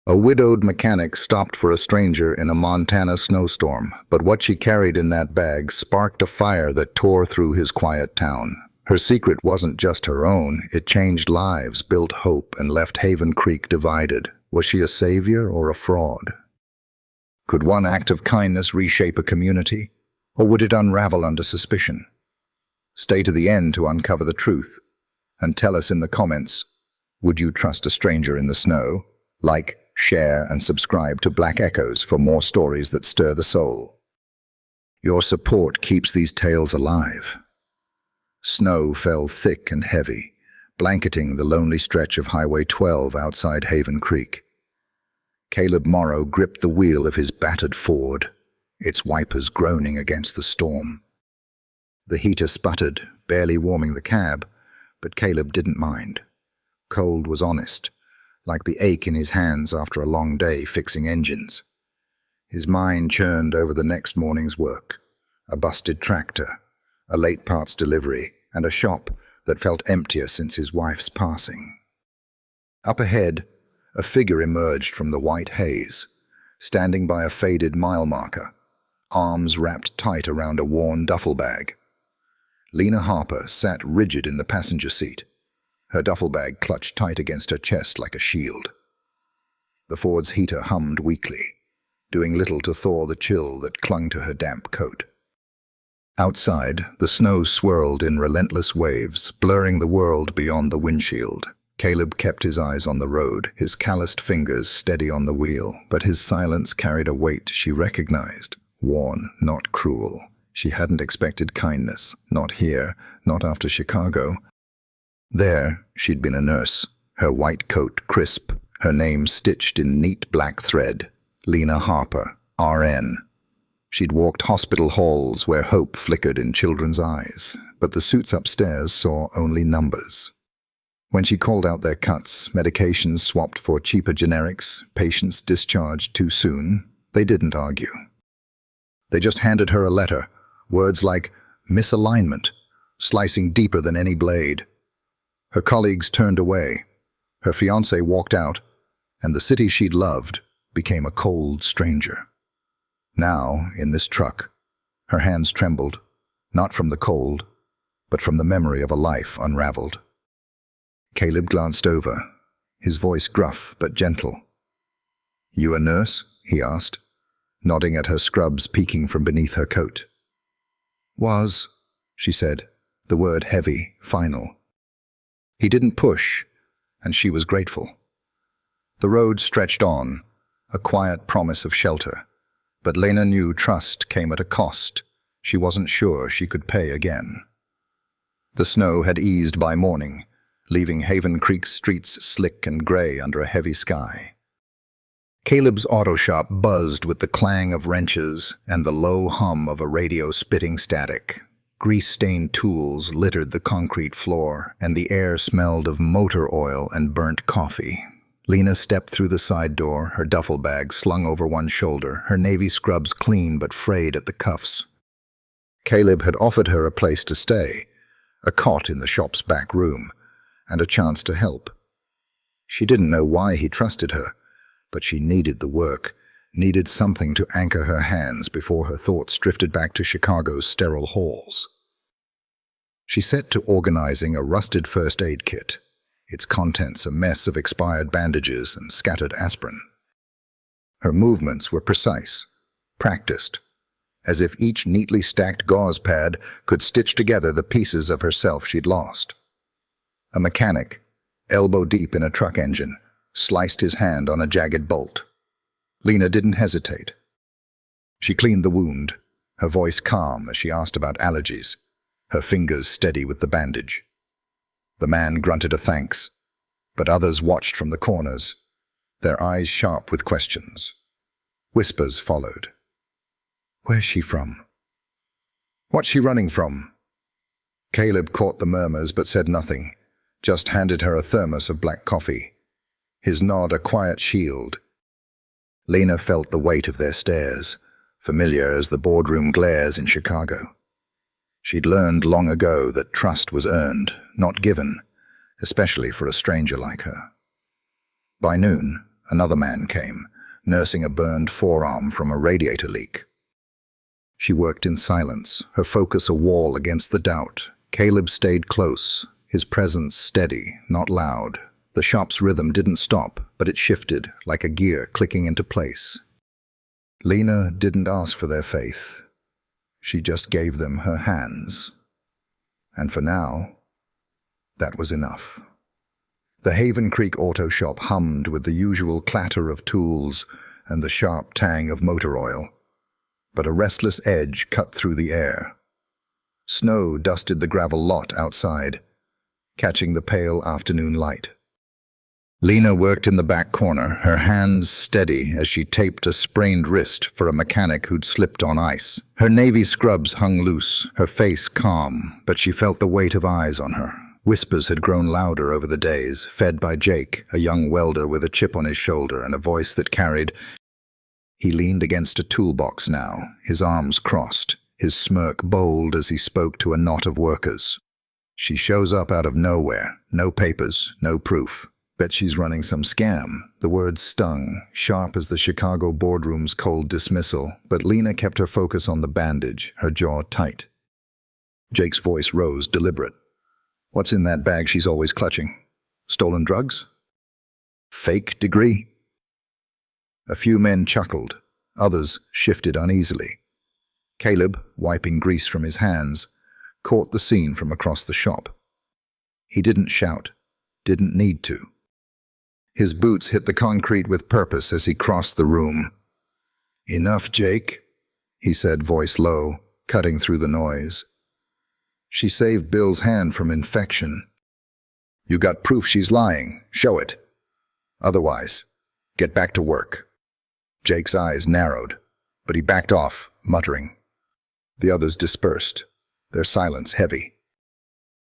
A widowed mechanic stopped for a stranger in a Montana snowstorm, but what she carried in that bag sparked a fire that tore through his quiet town. Her secret wasn't just her own, it changed lives, built hope, and left Haven Creek divided. Was she a savior or a fraud? Could one act of kindness reshape a community, or would it unravel under suspicion? Stay to the end to uncover the truth, and tell us in the comments, would you trust a stranger in the snow? Like, share, and subscribe to Black Echoes for more stories that stir the soul. Your support keeps these tales alive. Snow fell thick and heavy, blanketing the lonely stretch of Highway 12 outside Haven Creek. Caleb Morrow gripped the wheel of his battered Ford, its wipers groaning against the storm. The heater sputtered, barely warming the cab, but Caleb didn't mind. Cold was honest, like the ache in his hands after a long day fixing engines. His mind churned over the next morning's work, a busted tractor, a late parts delivery, and a shop that felt emptier since his wife's passing. Up ahead, a figure emerged from the white haze, standing by a faded mile marker, arms wrapped tight around a worn duffel bag. Lena Harper sat rigid in the passenger seat, her duffel bag clutched tight against her chest like a shield. The Ford's heater hummed weakly, doing little to thaw the chill that clung to her damp coat. Outside, the snow swirled in relentless waves, blurring the world beyond the windshield. Caleb kept his eyes on the road, his calloused fingers steady on the wheel, but his silence carried a weight she recognized. Worn, not cruel. She hadn't expected kindness, not here, not after Chicago. There, she'd been a nurse, her white coat crisp, her name stitched in neat black thread, Lena Harper, RN. She'd walked hospital halls where hope flickered in children's eyes, but the suits upstairs saw only numbers. When she called out their cuts, medications swapped for cheaper generics, patients discharged too soon, they didn't argue. They just handed her a letter, words like misalignment, slicing deeper than any blade. Her colleagues turned away, her fiancé walked out, and the city she'd loved became a cold stranger. Now, in this truck, her hands trembled, not from the cold, but from the memory of a life unraveled. Caleb glanced over, his voice gruff but gentle. "You a nurse?" he asked, nodding at her scrubs peeking from beneath her coat. "Was," she said, the word heavy, final. He didn't push, and she was grateful. The road stretched on, a quiet promise of shelter, but Lena knew trust came at a cost she wasn't sure she could pay again. The snow had eased by morning, leaving Haven Creek's streets slick and gray under a heavy sky. Caleb's auto shop buzzed with the clang of wrenches and the low hum of a radio spitting static. Grease-stained tools littered the concrete floor, and the air smelled of motor oil and burnt coffee. Lena stepped through the side door, her duffel bag slung over one shoulder, her navy scrubs clean but frayed at the cuffs. Caleb had offered her a place to stay, a cot in the shop's back room, and a chance to help. She didn't know why he trusted her, but she needed the work, needed something to anchor her hands before her thoughts drifted back to Chicago's sterile halls. She set to organizing a rusted first aid kit, its contents a mess of expired bandages and scattered aspirin. Her movements were precise, practiced, as if each neatly stacked gauze pad could stitch together the pieces of herself she'd lost. A mechanic, elbow deep in a truck engine, sliced his hand on a jagged bolt. Lena didn't hesitate. She cleaned the wound, her voice calm as she asked about allergies, her fingers steady with the bandage. The man grunted a thanks, but others watched from the corners, their eyes sharp with questions. Whispers followed. "Where's she from? What's she running from?" Caleb caught the murmurs but said nothing, just handed her a thermos of black coffee, his nod a quiet shield. Lena felt the weight of their stares, familiar as the boardroom glares in Chicago. She'd learned long ago that trust was earned, not given, especially for a stranger like her. By noon, Another man came, nursing a burned forearm from a radiator leak. She worked in silence, her focus a wall against the doubt. Caleb stayed close, his presence steady, not loud. The shop's rhythm didn't stop, but it shifted, like a gear clicking into place. Lena didn't ask for their faith. She just gave them her hands. And for now, that was enough. The Haven Creek auto shop hummed with the usual clatter of tools and the sharp tang of motor oil. But a restless edge cut through the air. Snow dusted the gravel lot outside, catching the pale afternoon light. Lena worked in the back corner, her hands steady as she taped a sprained wrist for a mechanic who'd slipped on ice. Her navy scrubs hung loose, her face calm, but she felt the weight of eyes on her. Whispers had grown louder over the days, fed by Jake, a young welder with a chip on his shoulder and a voice that carried. He leaned against a toolbox now, his arms crossed, his smirk bold as he spoke to a knot of workers. She shows up out of nowhere, no papers, no proof. Bet she's running some scam. The words stung, sharp as the Chicago boardroom's cold dismissal, but Lena kept her focus on the bandage, her jaw tight. Jake's voice rose, deliberate. What's in that bag she's always clutching? Stolen drugs? Fake degree? A few men chuckled, others shifted uneasily. Caleb, wiping grease from his hands, caught the scene from across the shop. He didn't shout, didn't need to. His boots hit the concrete with purpose as he crossed the room. Enough, Jake, he said, voice low, cutting through the noise. She saved Bill's hand from infection. You got proof she's lying. Show it. Otherwise, get back to work. Jake's eyes narrowed, but he backed off, muttering. The others dispersed, their silence heavy.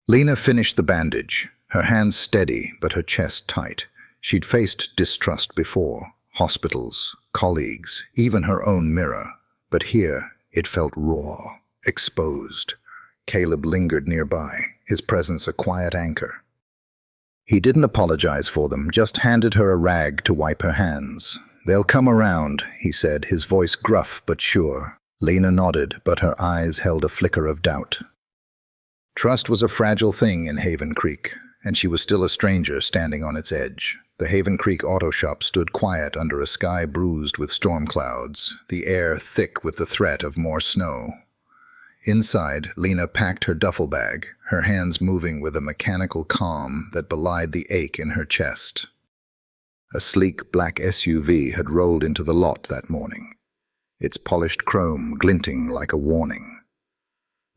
Lena finished the bandage, her hands steady but her chest tight. She'd faced distrust before, hospitals, colleagues, even her own mirror. But here, it felt raw, exposed. Caleb lingered nearby, his presence a quiet anchor. He didn't apologize for them, just handed her a rag to wipe her hands. They'll come around, he said, his voice gruff but sure. Lena nodded, but her eyes held a flicker of doubt. Trust was a fragile thing in Haven Creek, and she was still a stranger standing on its edge. The Haven Creek auto shop stood quiet under a sky bruised with storm clouds, the air thick with the threat of more snow. Inside, Lena packed her duffel bag, her hands moving with a mechanical calm that belied the ache in her chest. A sleek black SUV had rolled into the lot that morning, its polished chrome glinting like a warning.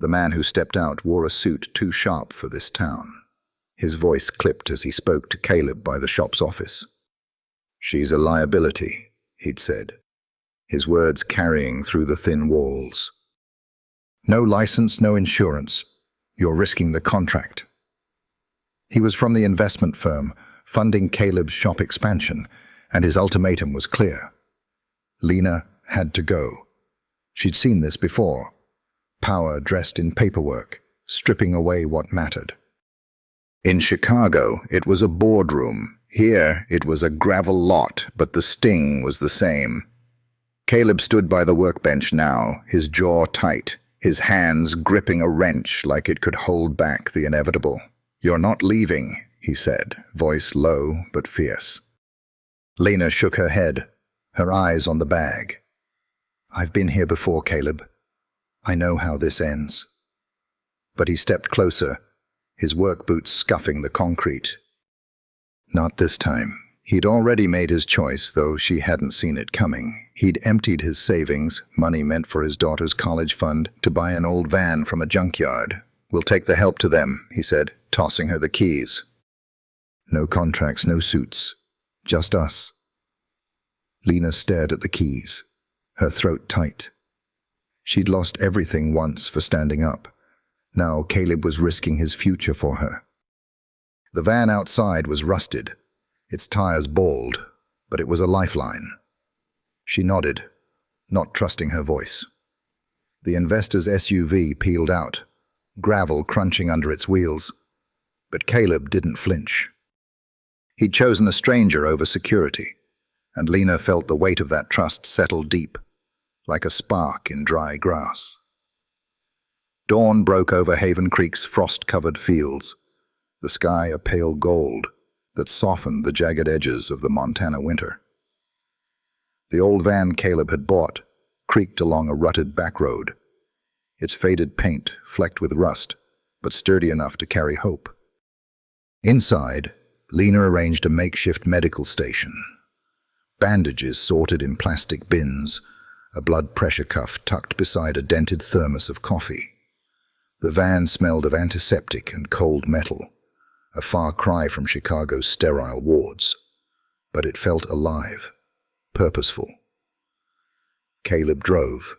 The man who stepped out wore a suit too sharp for this town. His voice clipped as he spoke to Caleb by the shop's office. She's a liability, he'd said, his words carrying through the thin walls. No license, no insurance. You're risking the contract. He was from the investment firm, funding Caleb's shop expansion, and his ultimatum was clear. Lena had to go. She'd seen this before. Power dressed in paperwork, stripping away what mattered. In Chicago, it was a boardroom. Here, it was a gravel lot, but the sting was the same. Caleb stood by the workbench now, his jaw tight, his hands gripping a wrench like it could hold back the inevitable. You're not leaving, he said, voice low but fierce. Lena shook her head, her eyes on the bag. I've been here before, Caleb. I know how this ends. But he stepped closer, his work boots scuffing the concrete. Not this time. He'd already made his choice, though she hadn't seen it coming. He'd emptied his savings, money meant for his daughter's college fund, to buy an old van from a junkyard. We'll take the help to them, he said, tossing her the keys. No contracts, no suits. Just us. Lena stared at the keys, her throat tight. She'd lost everything once for standing up. Now Caleb was risking his future for her. The van outside was rusted, its tires bald, but it was a lifeline. She nodded, not trusting her voice. The investor's SUV peeled out, gravel crunching under its wheels. But Caleb didn't flinch. He'd chosen a stranger over security, and Lena felt the weight of that trust settle deep, like a spark in dry grass. Dawn broke over Haven Creek's frost-covered fields, the sky a pale gold that softened the jagged edges of the Montana winter. The old van Caleb had bought creaked along a rutted back road, its faded paint flecked with rust, but sturdy enough to carry hope. Inside, Lena arranged a makeshift medical station. Bandages sorted in plastic bins, a blood pressure cuff tucked beside a dented thermos of coffee. The van smelled of antiseptic and cold metal, a far cry from Chicago's sterile wards, but it felt alive, purposeful. Caleb drove,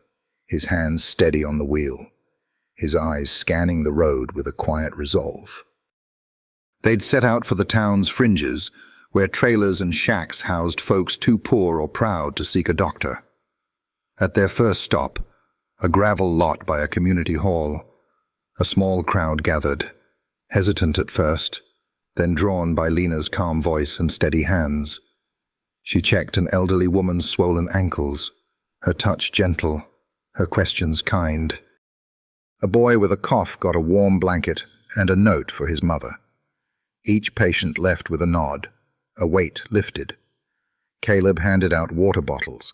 his hands steady on the wheel, his eyes scanning the road with a quiet resolve. They'd set out for the town's fringes, where trailers and shacks housed folks too poor or proud to seek a doctor. At their first stop, a gravel lot by a community hall, a small crowd gathered, hesitant at first, then drawn by Lena's calm voice and steady hands. She checked an elderly woman's swollen ankles, her touch gentle, her questions kind. A boy with a cough got a warm blanket and a note for his mother. Each patient left with a nod, a weight lifted. Caleb handed out water bottles,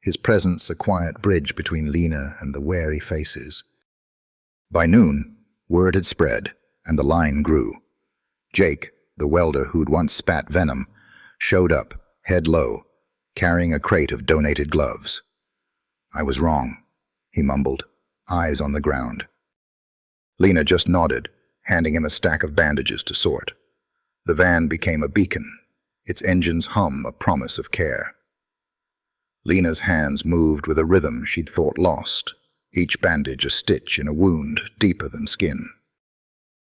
his presence a quiet bridge between Lena and the wary faces. By noon, word had spread, and the line grew. Jake, the welder who'd once spat venom, showed up, head low, carrying a crate of donated gloves. "I was wrong," he mumbled, eyes on the ground. Lena just nodded, handing him a stack of bandages to sort. The van became a beacon, its engine's hum a promise of care. Lena's hands moved with a rhythm she'd thought lost, each bandage a stitch in a wound deeper than skin.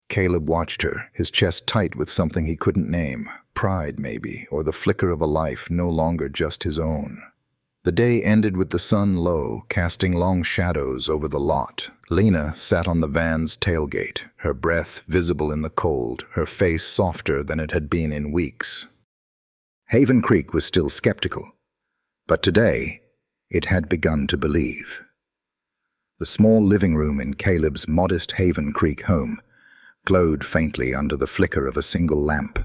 Caleb watched her, his chest tight with something he couldn't name, pride maybe, or the flicker of a life no longer just his own. The day ended with the sun low, casting long shadows over the lot. Lena sat on the van's tailgate, her breath visible in the cold, her face softer than it had been in weeks. Haven Creek was still skeptical, but today it had begun to believe. The small living room in Caleb's modest Haven Creek home glowed faintly under the flicker of a single lamp,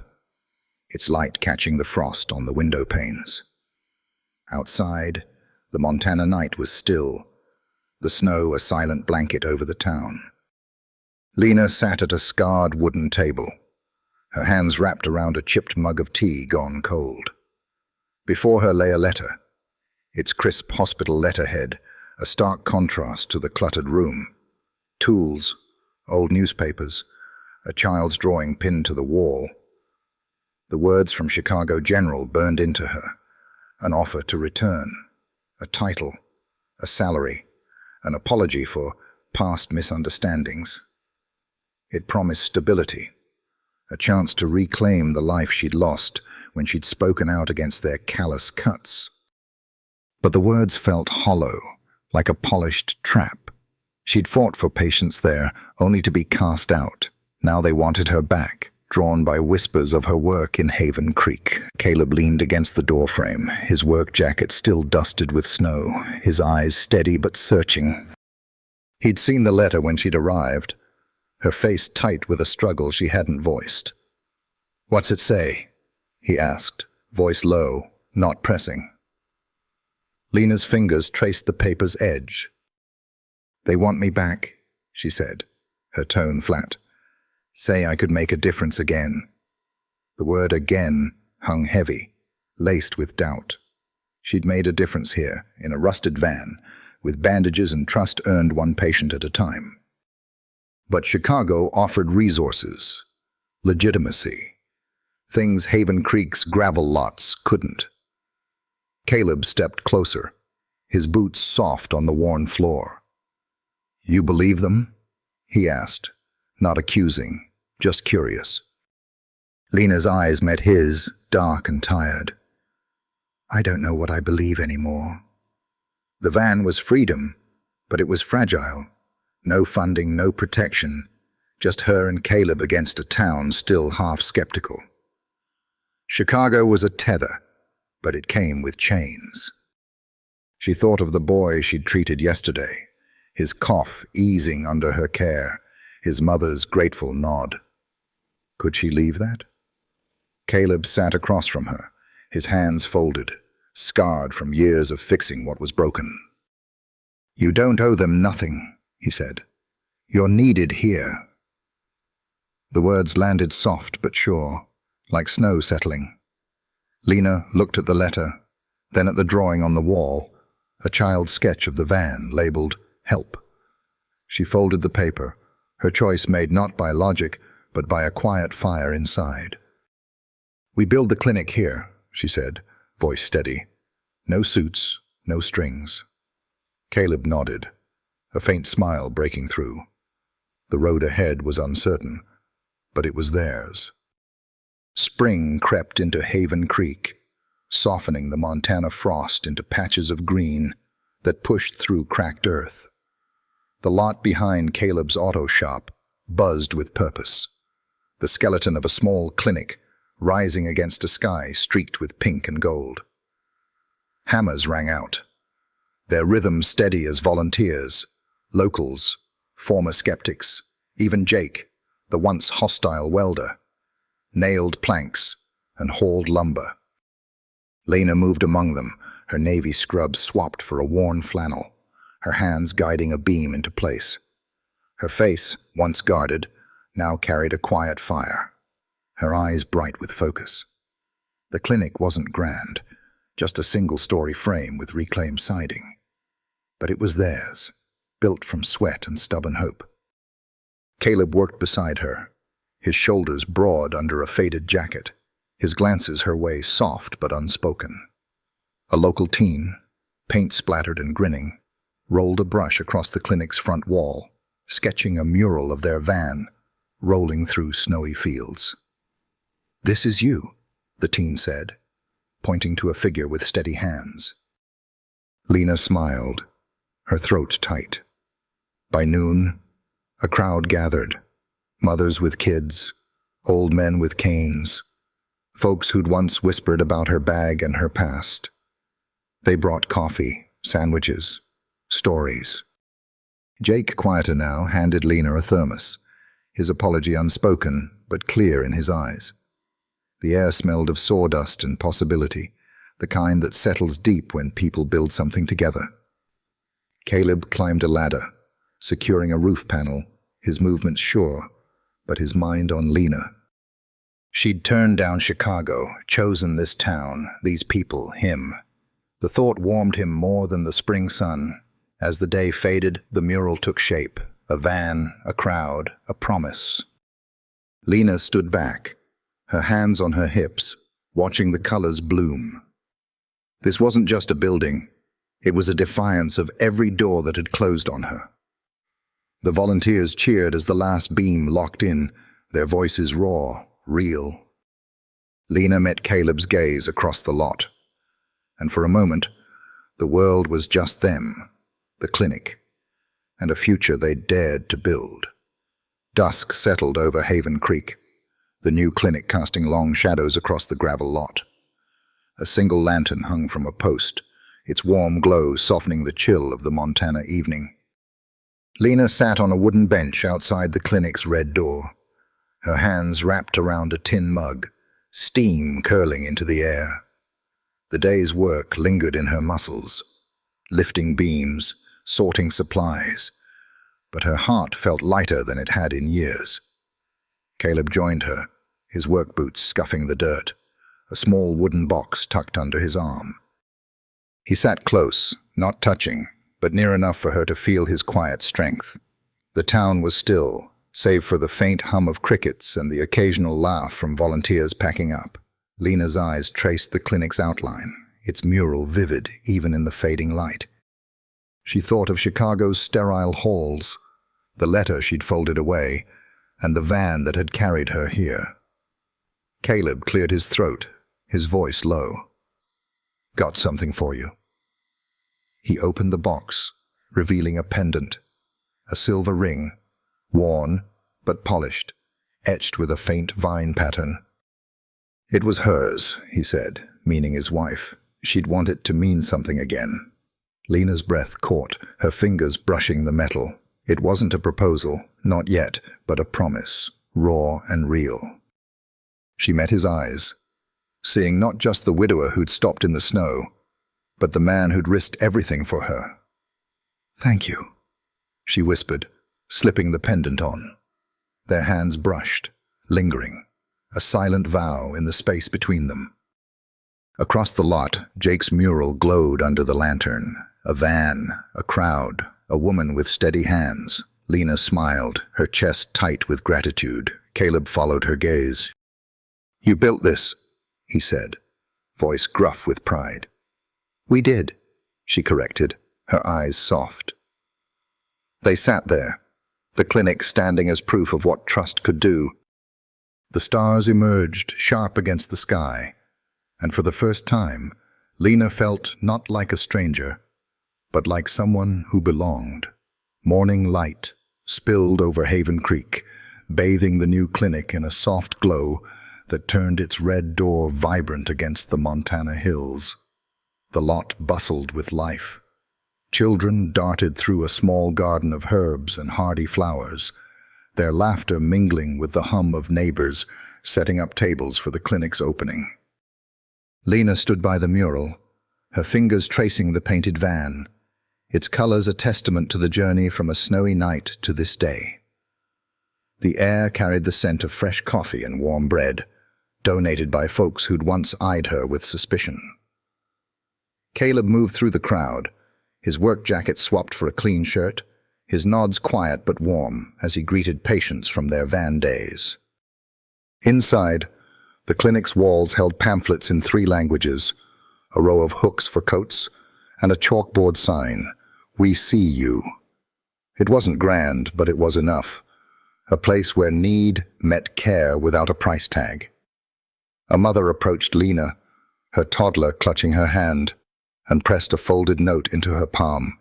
its light catching the frost on the window panes. Outside, the Montana night was still, the snow a silent blanket over the town. Lena sat at a scarred wooden table, her hands wrapped around a chipped mug of tea gone cold. Before her lay a letter, its crisp hospital letterhead a stark contrast to the cluttered room. Tools, old newspapers, a child's drawing pinned to the wall. The words from Chicago General burned into her. An offer to return, a title, a salary, an apology for past misunderstandings. It promised stability, a chance to reclaim the life she'd lost when she'd spoken out against their callous cuts. But the words felt hollow, like a polished trap. She'd fought for patients there, only to be cast out. Now they wanted her back. Drawn by whispers of her work in Haven Creek, Caleb leaned against the doorframe, his work jacket still dusted with snow, his eyes steady but searching. He'd seen the letter when she'd arrived, her face tight with a struggle she hadn't voiced. "What's it say?" he asked, voice low, not pressing. Lena's fingers traced the paper's edge. "They want me back," she said, her tone flat. "Say I could make a difference again." The word again hung heavy, laced with doubt. She'd made a difference here, in a rusted van, with bandages and trust earned one patient at a time. But Chicago offered resources, legitimacy, things Haven Creek's gravel lots couldn't. Caleb stepped closer, his boots soft on the worn floor. "You believe them?" he asked. Not accusing, just curious. Lena's eyes met his, dark and tired. "I don't know what I believe anymore." The van was freedom, but it was fragile. No funding, no protection, just her and Caleb against a town still half skeptical. Chicago was a tether, but it came with chains. She thought of the boy she'd treated yesterday, his cough easing under her care, his mother's grateful nod. Could she leave that? Caleb sat across from her, his hands folded, scarred from years of fixing what was broken. "You don't owe them nothing," he said. "You're needed here." The words landed soft but sure, like snow settling. Lena looked at the letter, then at the drawing on the wall, a child's sketch of the van labeled "Help." She folded the paper, her choice made not by logic, but by a quiet fire inside. "We build the clinic here," she said, voice steady. "No suits, no strings." Caleb nodded, a faint smile breaking through. The road ahead was uncertain, but it was theirs. Spring crept into Haven Creek, softening the Montana frost into patches of green that pushed through cracked earth. The lot behind Caleb's auto shop buzzed with purpose, the skeleton of a small clinic rising against a sky streaked with pink and gold. Hammers rang out, their rhythm steady as volunteers, locals, former skeptics, even Jake, the once hostile welder, nailed planks and hauled lumber. Lena moved among them, her navy scrubs swapped for a worn flannel, her hands guiding a beam into place. Her face, once guarded, now carried a quiet fire, her eyes bright with focus. The clinic wasn't grand, just a single-story frame with reclaimed siding. But it was theirs, built from sweat and stubborn hope. Caleb worked beside her, his shoulders broad under a faded jacket, his glances her way soft but unspoken. A local teen, paint-splattered and grinning, rolled a brush across the clinic's front wall, sketching a mural of their van, rolling through snowy fields. "This is you," the teen said, pointing to a figure with steady hands. Lena smiled, her throat tight. By noon, a crowd gathered, mothers with kids, old men with canes, folks who'd once whispered about her bag and her past. They brought coffee, sandwiches, stories. Jake, quieter now, handed Lena a thermos, his apology unspoken but clear in his eyes. The air smelled of sawdust and possibility, the kind that settles deep when people build something together. Caleb climbed a ladder, securing a roof panel, his movements sure, but his mind on Lena. She'd turned down Chicago, chosen this town, these people, him. The thought warmed him more than the spring sun. As the day faded, the mural took shape, a van, a crowd, a promise. Lena stood back, her hands on her hips, watching the colors bloom. This wasn't just a building. It was a defiance of every door that had closed on her. The volunteers cheered as the last beam locked in, their voices raw, real. Lena met Caleb's gaze across the lot, and for a moment, the world was just them, the clinic, and a future they'd dared to build. Dusk settled over Haven Creek, the new clinic casting long shadows across the gravel lot. A single lantern hung from a post, its warm glow softening the chill of the Montana evening. Lena sat on a wooden bench outside the clinic's red door, her hands wrapped around a tin mug, steam curling into the air. The day's work lingered in her muscles, lifting beams, sorting supplies, but her heart felt lighter than it had in years. Caleb joined her, his work boots scuffing the dirt, a small wooden box tucked under his arm. He sat close, not touching, but near enough for her to feel his quiet strength. The town was still, save for the faint hum of crickets and the occasional laugh from volunteers packing up. Lena's eyes traced the clinic's outline, its mural vivid even in the fading light. She thought of Chicago's sterile halls, the letter she'd folded away, and the van that had carried her here. Caleb cleared his throat, his voice low. "Got something for you." He opened the box, revealing a pendant, a silver ring, worn but polished, etched with a faint vine pattern. It was hers, he said, meaning his wife. She'd want it to mean something again. Lena's breath caught, her fingers brushing the metal. It wasn't a proposal, not yet, but a promise, raw and real. She met his eyes, seeing not just the widower who'd stopped in the snow, but the man who'd risked everything for her. "Thank you," she whispered, slipping the pendant on. Their hands brushed, lingering, a silent vow in the space between them. Across the lot, Jake's mural glowed under the lantern. A van, a crowd, a woman with steady hands. Lena smiled, her chest tight with gratitude. Caleb followed her gaze. "You built this," he said, voice gruff with pride. "We did," she corrected, her eyes soft. They sat there, the clinic standing as proof of what trust could do. The stars emerged, sharp against the sky, and for the first time, Lena felt not like a stranger, but like someone who belonged. Morning light spilled over Haven Creek, bathing the new clinic in a soft glow that turned its red door vibrant against the Montana hills. The lot bustled with life. Children darted through a small garden of herbs and hardy flowers, their laughter mingling with the hum of neighbors setting up tables for the clinic's opening. Lena stood by the mural, her fingers tracing the painted van, its colors a testament to the journey from a snowy night to this day. The air carried the scent of fresh coffee and warm bread, donated by folks who'd once eyed her with suspicion. Caleb moved through the crowd, his work jacket swapped for a clean shirt, his nods quiet but warm as he greeted patients from their van days. Inside, the clinic's walls held pamphlets in 3 languages, a row of hooks for coats, and a chalkboard sign, "We see you." It wasn't grand, but it was enough. A place where need met care without a price tag. A mother approached Lena, her toddler clutching her hand, and pressed a folded note into her palm.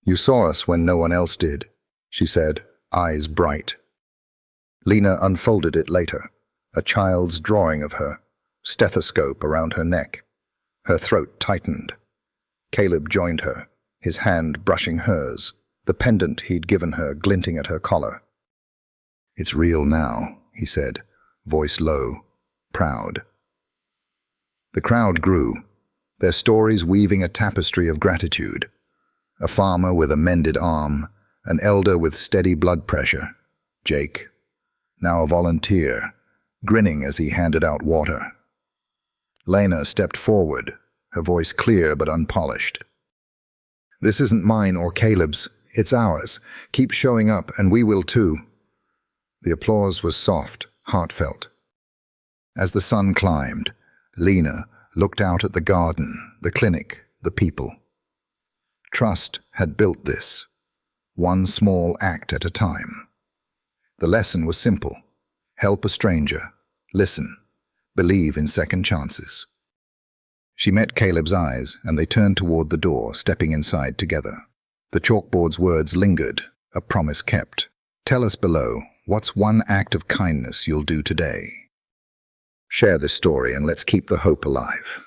"You saw us when no one else did," she said, eyes bright. Lena unfolded it later, a child's drawing of her, stethoscope around her neck. Her throat tightened. Caleb joined her, his hand brushing hers, the pendant he'd given her glinting at her collar. "It's real now," he said, voice low, proud. The crowd grew, their stories weaving a tapestry of gratitude. A farmer with a mended arm, an elder with steady blood pressure, Jake, now a volunteer, grinning as he handed out water. Lena stepped forward, her voice clear but unpolished. "This isn't mine or Caleb's, it's ours. Keep showing up and we will too." The applause was soft, heartfelt. As the sun climbed, Lena looked out at the garden, the clinic, the people. Trust had built this, one small act at a time. The lesson was simple: help a stranger, listen, believe in second chances. She met Caleb's eyes, and they turned toward the door, stepping inside together. The chalkboard's words lingered, a promise kept. Tell us below, what's one act of kindness you'll do today? Share this story and let's keep the hope alive.